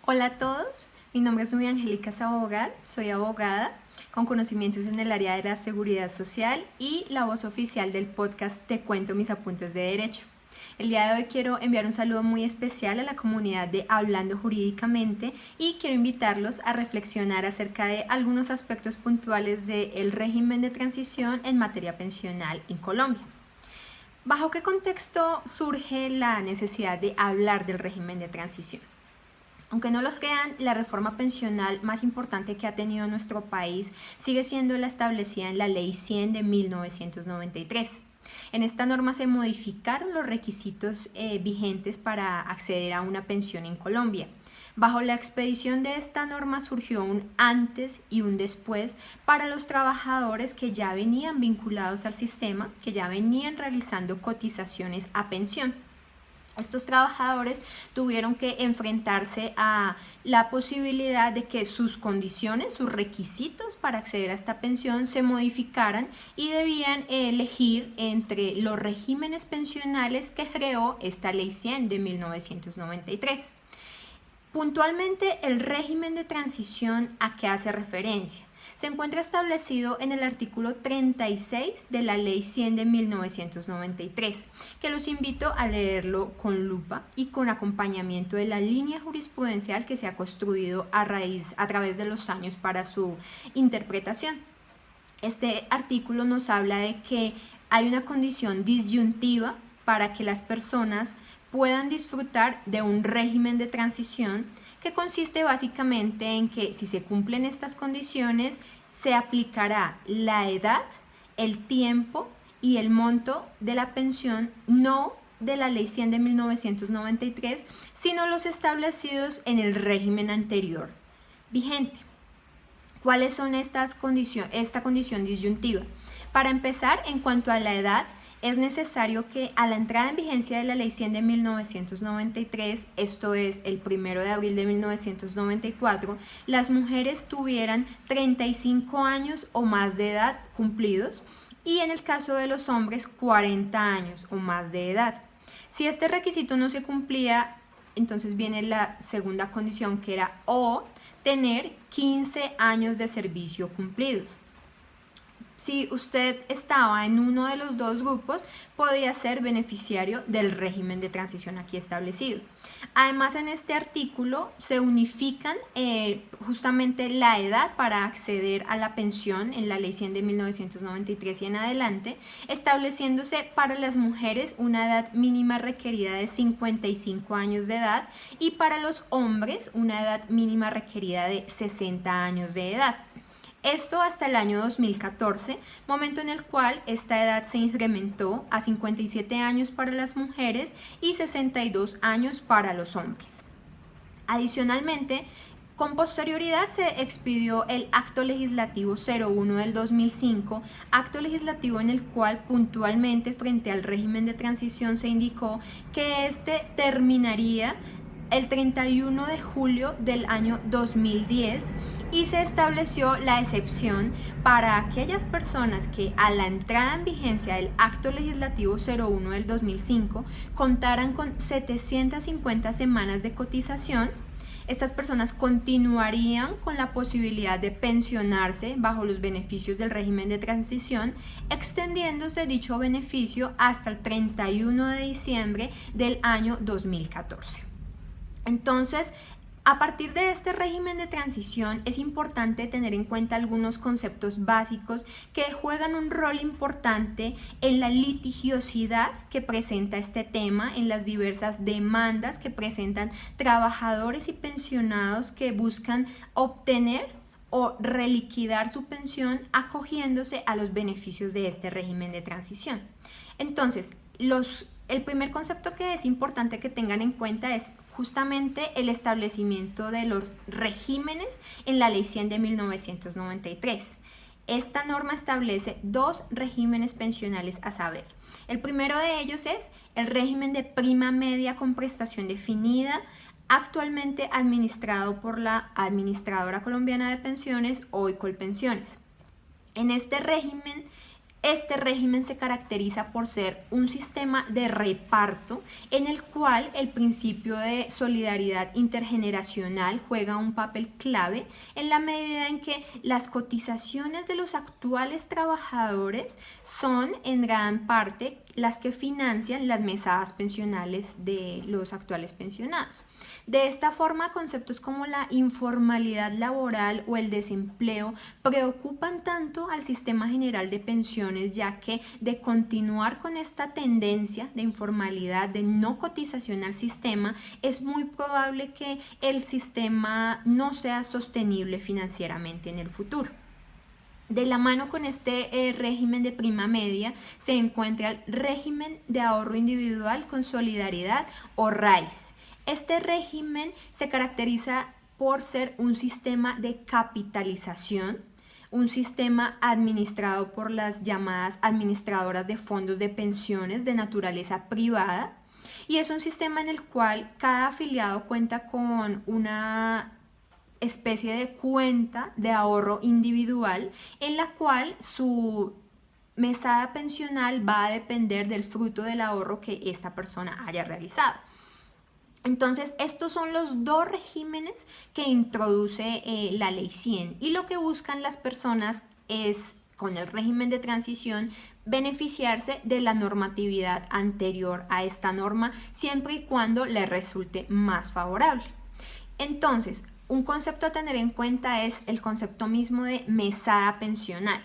Hola a todos, mi nombre es Nubia Angélica Sabogal, soy abogada con conocimientos en el área de la seguridad social y la voz oficial del podcast Te Cuento Mis Apuntes de Derecho. El día de hoy quiero enviar un saludo muy especial a la comunidad de Hablando Jurídicamente y quiero invitarlos a reflexionar acerca de algunos aspectos puntuales del régimen de transición en materia pensional en Colombia. ¿Bajo qué contexto surge la necesidad de hablar del régimen de transición? Aunque no lo crean, la reforma pensional más importante que ha tenido nuestro país sigue siendo la establecida en la Ley 100 de 1993. En esta norma se modificaron los requisitos vigentes para acceder a una pensión en Colombia. Bajo la expedición de esta norma surgió un antes y un después para los trabajadores que ya venían vinculados al sistema, que ya venían realizando cotizaciones a pensión. Estos trabajadores tuvieron que enfrentarse a la posibilidad de que sus condiciones, sus requisitos para acceder a esta pensión se modificaran y debían elegir entre los regímenes pensionales que creó esta Ley 100 de 1993. Puntualmente, el régimen de transición, ¿a qué hace referencia? Se encuentra establecido en el artículo 36 de la Ley 100 de 1993, que los invito a leerlo con lupa y con acompañamiento de la línea jurisprudencial que se ha construido a través de los años para su interpretación. Este artículo nos habla de que hay una condición disyuntiva para que las personas puedan disfrutar de un régimen de transición que consiste básicamente en que si se cumplen estas condiciones se aplicará la edad, el tiempo y el monto de la pensión, no de la Ley 100 de 1993, sino los establecidos en el régimen anterior vigente. ¿Cuáles son esta condición disyuntiva? Para empezar, en cuanto a la edad, es necesario que a la entrada en vigencia de la Ley 100 de 1993, esto es el 1 de abril de 1994, las mujeres tuvieran 35 años o más de edad cumplidos y en el caso de los hombres 40 años o más de edad. Si este requisito no se cumplía, entonces viene la segunda condición, que era o tener 15 años de servicio cumplidos. Si usted estaba en uno de los dos grupos, podía ser beneficiario del régimen de transición aquí establecido. Además, en este artículo se unifican justamente la edad para acceder a la pensión en la Ley 100 de 1993 y en adelante, estableciéndose para las mujeres una edad mínima requerida de 55 años de edad y para los hombres una edad mínima requerida de 60 años de edad. Esto hasta el año 2014, momento en el cual esta edad se incrementó a 57 años para las mujeres y 62 años para los hombres. Adicionalmente, con posterioridad se expidió el Acto Legislativo 01 del 2005, acto legislativo en el cual puntualmente frente al régimen de transición se indicó que este terminaría el 31 de julio del año 2010 y se estableció la excepción para aquellas personas que a la entrada en vigencia del Acto Legislativo 01 del 2005 contaran con 750 semanas de cotización. Estas personas continuarían con la posibilidad de pensionarse bajo los beneficios del régimen de transición, extendiéndose dicho beneficio hasta el 31 de diciembre del año 2014. Entonces, a partir de este régimen de transición es importante tener en cuenta algunos conceptos básicos que juegan un rol importante en la litigiosidad que presenta este tema, en las diversas demandas que presentan trabajadores y pensionados que buscan obtener o reliquidar su pensión acogiéndose a los beneficios de este régimen de transición. Entonces, el primer concepto que es importante que tengan en cuenta es justamente el establecimiento de los regímenes en la Ley 100 de 1993. Esta norma establece dos regímenes pensionales a saber. El primero de ellos es el régimen de prima media con prestación definida, actualmente administrado por la Administradora Colombiana de Pensiones, hoy Colpensiones. En este régimen Este régimen se caracteriza por ser un sistema de reparto en el cual el principio de solidaridad intergeneracional juega un papel clave en la medida en que las cotizaciones de los actuales trabajadores son en gran parte las que financian las mesadas pensionales de los actuales pensionados. De esta forma, conceptos como la informalidad laboral o el desempleo preocupan tanto al sistema general de pensiones, ya que de continuar con esta tendencia de informalidad, de no cotización al sistema, es muy probable que el sistema no sea sostenible financieramente en el futuro. De la mano con este régimen de prima media se encuentra el régimen de ahorro individual con solidaridad o RAIS. Este régimen se caracteriza por ser un sistema de capitalización, un sistema administrado por las llamadas administradoras de fondos de pensiones de naturaleza privada, y es un sistema en el cual cada afiliado cuenta con una especie de cuenta de ahorro individual en la cual su mesada pensional va a depender del fruto del ahorro que esta persona haya realizado. Entonces, estos son los dos regímenes que introduce la Ley 100, y lo que buscan las personas es, con el régimen de transición, beneficiarse de la normatividad anterior a esta norma, siempre y cuando le resulte más favorable. Entonces, un concepto a tener en cuenta es el concepto mismo de mesada pensional.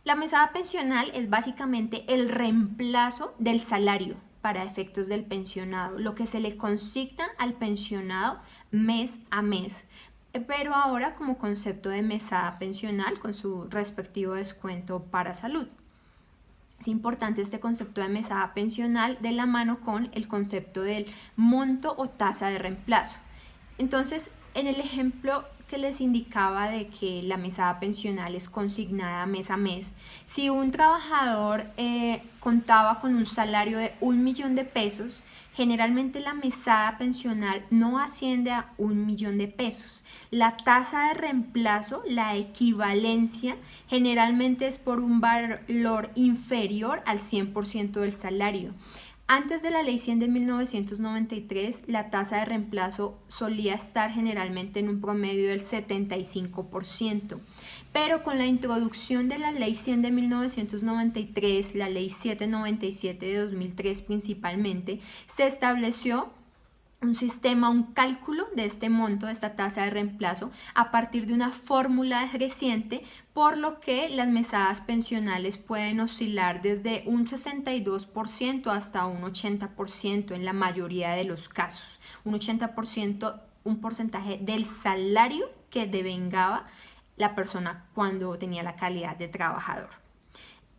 La mesada pensional es básicamente el reemplazo del salario para efectos del pensionado, lo que se le consigna al pensionado mes a mes, pero ahora como concepto de mesada pensional con su respectivo descuento para salud. Es importante este concepto de mesada pensional de la mano con el concepto del monto o tasa de reemplazo. Entonces, en el ejemplo que les indicaba de que la mesada pensional es consignada mes a mes, si un trabajador contaba con un salario de 1.000.000 de pesos, generalmente la mesada pensional no asciende a 1.000.000 de pesos. La tasa de reemplazo, la equivalencia, generalmente es por un valor inferior al 100% del salario. Antes de la Ley 100 de 1993, la tasa de reemplazo solía estar generalmente en un promedio del 75%, pero con la introducción de la Ley 100 de 1993, la Ley 797 de 2003 principalmente, se estableció un sistema, un cálculo de este monto, de esta tasa de reemplazo, a partir de una fórmula decreciente, por lo que las mesadas pensionales pueden oscilar desde un 62% hasta un 80% en la mayoría de los casos. Un 80%, un porcentaje del salario que devengaba la persona cuando tenía la calidad de trabajador.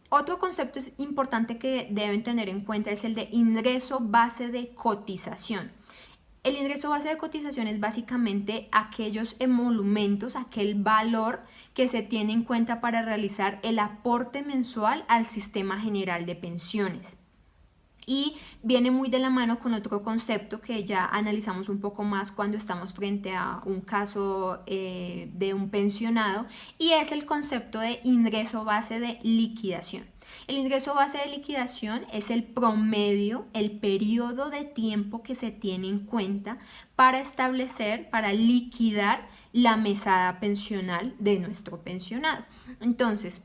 Otro concepto importante que deben tener en cuenta es el de ingreso base de cotización. El ingreso base de cotización es básicamente aquellos emolumentos, aquel valor que se tiene en cuenta para realizar el aporte mensual al sistema general de pensiones. Y viene muy de la mano con otro concepto que ya analizamos un poco más cuando estamos frente a un caso de un pensionado, y es el concepto de ingreso base de liquidación. El ingreso base de liquidación es el promedio, el periodo de tiempo que se tiene en cuenta para establecer, para liquidar la mesada pensional de nuestro pensionado. Entonces,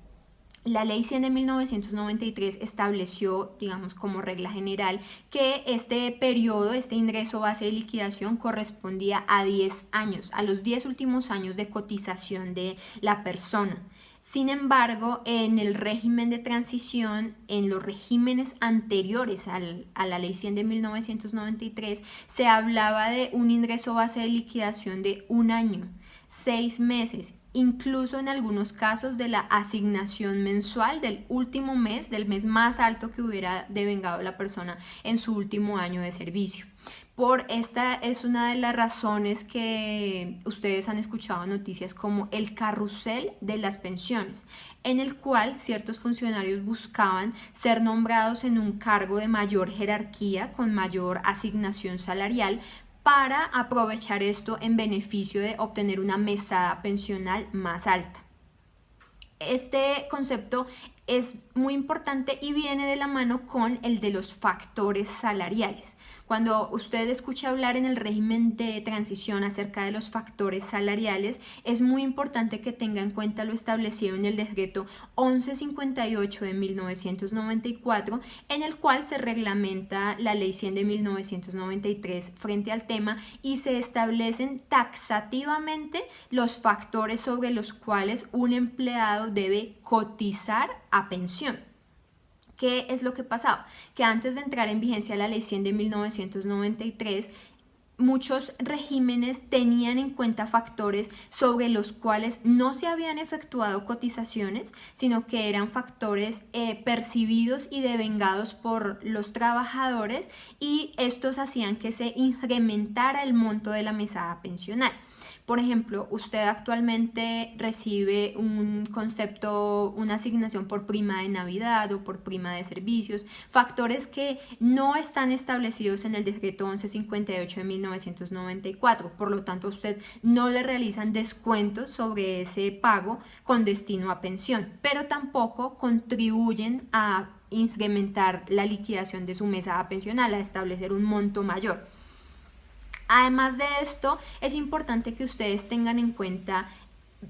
la Ley 100 de 1993 estableció, digamos, como regla general, que este periodo, este ingreso base de liquidación correspondía a 10 años, a los 10 últimos años de cotización de la persona. Sin embargo, en el régimen de transición, en los regímenes anteriores a la Ley 100 de 1993, se hablaba de un ingreso base de liquidación de 1 año, 6 meses, incluso en algunos casos de la asignación mensual del último mes, del mes más alto que hubiera devengado la persona en su último año de servicio. Por esta es una de las razones que ustedes han escuchado noticias como el carrusel de las pensiones, en el cual ciertos funcionarios buscaban ser nombrados en un cargo de mayor jerarquía, con mayor asignación salarial, para aprovechar esto en beneficio de obtener una mesada pensional más alta. Este concepto es muy importante y viene de la mano con el de los factores salariales. Cuando usted escucha hablar en el régimen de transición acerca de los factores salariales, es muy importante que tenga en cuenta lo establecido en el decreto 1158 de 1994, en el cual se reglamenta la ley 100 de 1993 frente al tema y se establecen taxativamente los factores sobre los cuales un empleado debe cotizar a pensión. ¿Qué es lo que pasaba? Que antes de entrar en vigencia la ley 100 de 1993, muchos regímenes tenían en cuenta factores sobre los cuales no se habían efectuado cotizaciones, sino que eran factores percibidos y devengados por los trabajadores, y estos hacían que se incrementara el monto de la mesada pensional. Por ejemplo, usted actualmente recibe un concepto, una asignación por prima de Navidad o por prima de servicios, factores que no están establecidos en el decreto 1158 de 1994. Por lo tanto, a usted no le realizan descuentos sobre ese pago con destino a pensión, pero tampoco contribuyen a incrementar la liquidación de su mesada pensional, a establecer un monto mayor. Además de esto, es importante que ustedes tengan en cuenta,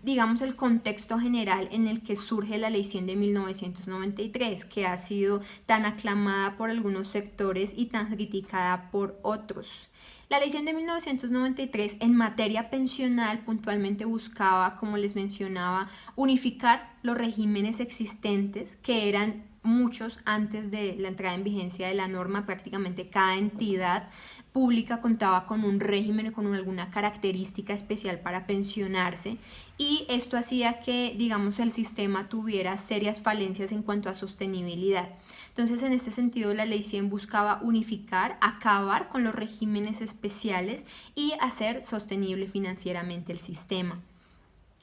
digamos, el contexto general en el que surge la Ley 100 de 1993, que ha sido tan aclamada por algunos sectores y tan criticada por otros. La Ley 100 de 1993 en materia pensional puntualmente buscaba, como les mencionaba, unificar los regímenes existentes, que eran muchos antes de la entrada en vigencia de la norma. Prácticamente cada entidad pública contaba con un régimen, con alguna característica especial para pensionarse, y esto hacía que, digamos, el sistema tuviera serias falencias en cuanto a sostenibilidad. Entonces, en este sentido, la Ley 100 buscaba unificar, acabar con los regímenes especiales y hacer sostenible financieramente el sistema.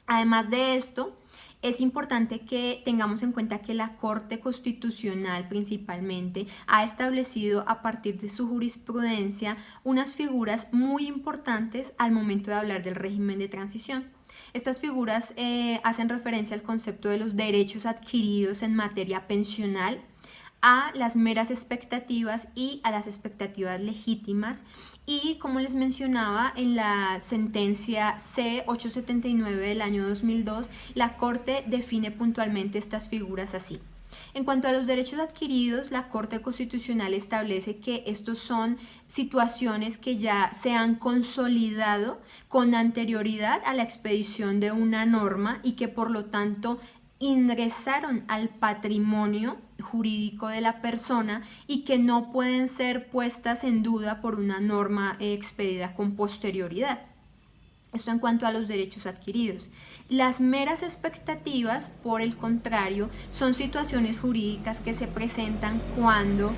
Además de esto, es importante que tengamos en cuenta que la Corte Constitucional principalmente ha establecido a partir de su jurisprudencia unas figuras muy importantes al momento de hablar del régimen de transición. Estas figuras hacen referencia al concepto de los derechos adquiridos en materia pensional, a las meras expectativas y a las expectativas legítimas, y como les mencionaba, en la sentencia C-879 del año 2002, la Corte define puntualmente estas figuras así. En cuanto a los derechos adquiridos, la Corte Constitucional establece que estos son situaciones que ya se han consolidado con anterioridad a la expedición de una norma y que por lo tanto ingresaron al patrimonio jurídico de la persona y que no pueden ser puestas en duda por una norma expedida con posterioridad. Esto en cuanto a los derechos adquiridos. Las meras expectativas, por el contrario, son situaciones jurídicas que se presentan cuando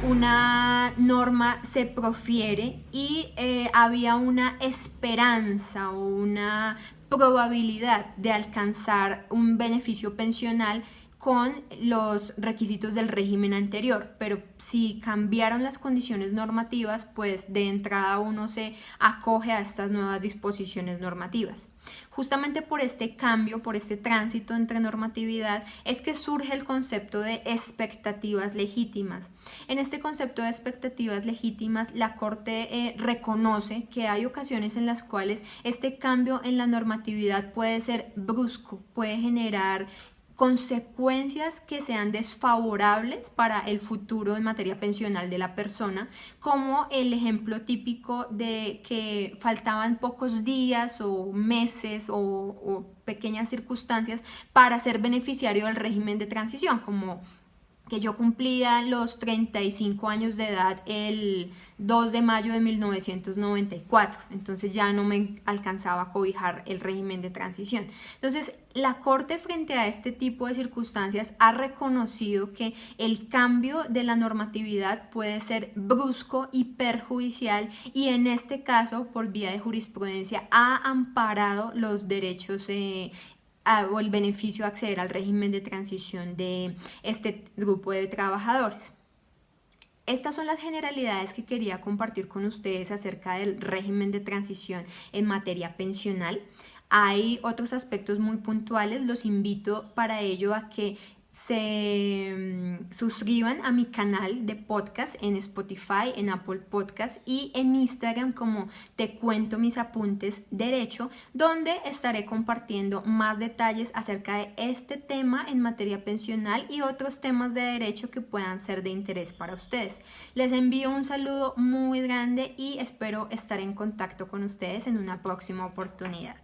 una norma se profiere y había una esperanza o una probabilidad de alcanzar un beneficio pensional con los requisitos del régimen anterior, pero si cambiaron las condiciones normativas, pues de entrada uno se acoge a estas nuevas disposiciones normativas. Justamente por este cambio, por este tránsito entre normatividad, es que surge el concepto de expectativas legítimas. En este concepto de expectativas legítimas, la Corte reconoce que hay ocasiones en las cuales este cambio en la normatividad puede ser brusco, puede generar consecuencias que sean desfavorables para el futuro en materia pensional de la persona, como el ejemplo típico de que faltaban pocos días o meses o pequeñas circunstancias para ser beneficiario del régimen de transición, como que yo cumplía los 35 años de edad el 2 de mayo de 1994, entonces ya no me alcanzaba a cobijar el régimen de transición. Entonces, la Corte, frente a este tipo de circunstancias, ha reconocido que el cambio de la normatividad puede ser brusco y perjudicial, y en este caso, por vía de jurisprudencia, ha amparado los derechos o el beneficio de acceder al régimen de transición de este grupo de trabajadores. Estas son las generalidades que quería compartir con ustedes acerca del régimen de transición en materia pensional. Hay otros aspectos muy puntuales, los invito para ello a que se suscriban a mi canal de podcast en Spotify, en Apple Podcast y en Instagram como Te Cuento Mis Apuntes Derecho, donde estaré compartiendo más detalles acerca de este tema en materia pensional y otros temas de derecho que puedan ser de interés para ustedes. Les envío un saludo muy grande y espero estar en contacto con ustedes en una próxima oportunidad.